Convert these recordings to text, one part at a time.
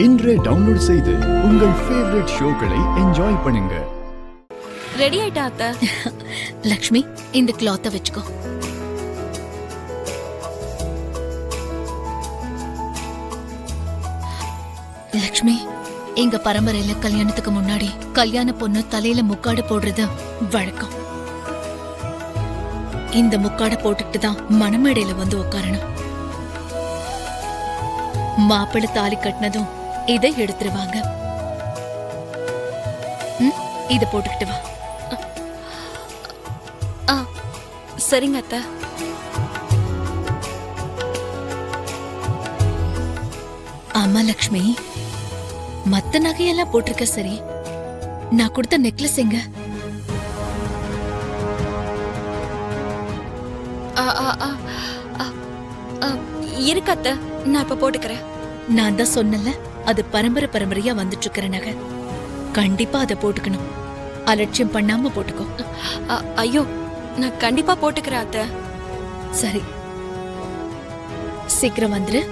இன்றே டவுன்லோட் செய்து உங்கள் ஃபேவரட் ஷோக்களை என்ஜாய் பண்ணுங்க. ரெடி ஆயிட்டா அத்தை? லக்ஷ்மி, இந்த கிளாத்தை வச்சுக்கோ. லக்ஷ்மி, எங்க பரம்பரையில கல்யாணத்துக்கு முன்னாடி கல்யாண பொண்ணு தலையில முக்காடு போடுறது வழக்கம். இந்த முக்காட போட்டுக்கிட்டு தான் மணமேடையில வந்து உட்காரணும். மாப்பிள்ளை தாலி கட்டினதும் இதை எடுத்துருவாங்க. இத போட்டுக்கிட்டு வா. சரிங்க அத்தை. ஆமா லக்ஷ்மி, மத்த நகையெல்லாம் போட்டிருக்க சரி, நான் கொடுத்த நெக்லஸ் எங்க? இருக்கு அத்தை, நான் இப்ப போட்டுக்கிறேன். நான் தான் சொன்னல, அது பரம்பரையா வந்துட்டு இருக்கிற நகை. கண்டிப்பா அதை போட்டுக்கணும். அலட்சியம் பண்ணாம போட்டுக்கோ. ஐயோ, நான் கண்டிப்பா போட்டுக்கிறேன் அத்தை. சரி, சீக்கிரம் வந்துரு.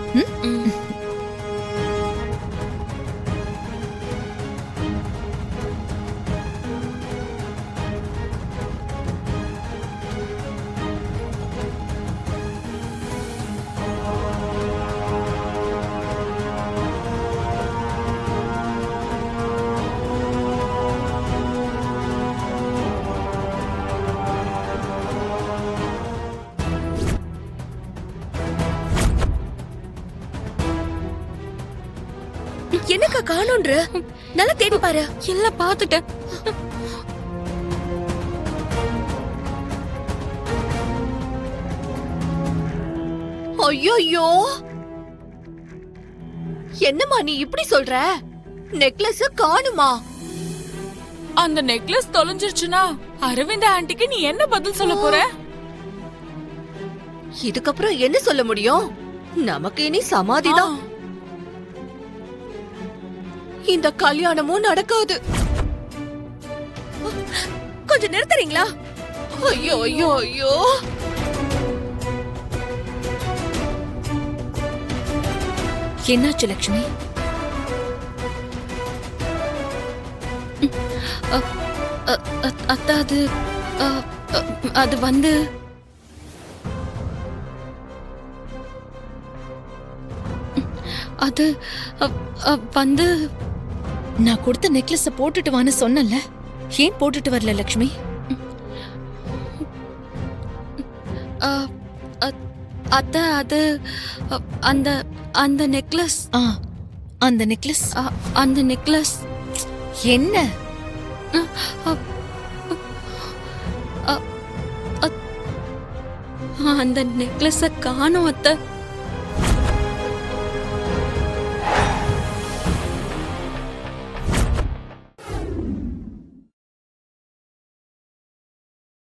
என்னக்கா காணோன்ற? நல்லா தேடி பாரு. எல்லாம் பாத்துட்டேன். ஐயோ, என்னம்மா நீ இப்படி சொல்ற? நெக்லஸ் காணுமா? அந்த நெக்லஸ் தொலைஞ்சிருச்சுனா அரவிந்த் ஆண்டிக்கு நீ என்ன பதில் சொல்ல போற? இதுக்கப்புறம் என்ன சொல்ல முடியும்? நமக்கு இனி சமாதிதான். இந்த கல்யாணமும் நடக்காது. கொஞ்சம் நிறுத்துறீங்களா? ஐயோ ஐயோ ஐயோ, என்னாச்சு லக்ஷ்மி? அத்தை, அது வந்து அது வந்து நான் கொடுத்த நெக்லஸ போட்டுட்டு வான்னு சொன்னல, ஏன் போட்டுட்டு வரல லக்ஷ்மி? அத்தை, அது அந்த அந்த நெக்லஸ். அந்த நெக்லஸ் அந்த நெக்லஸ் என்ன? அந்த நெக்லஸ காணோம் அத்தை.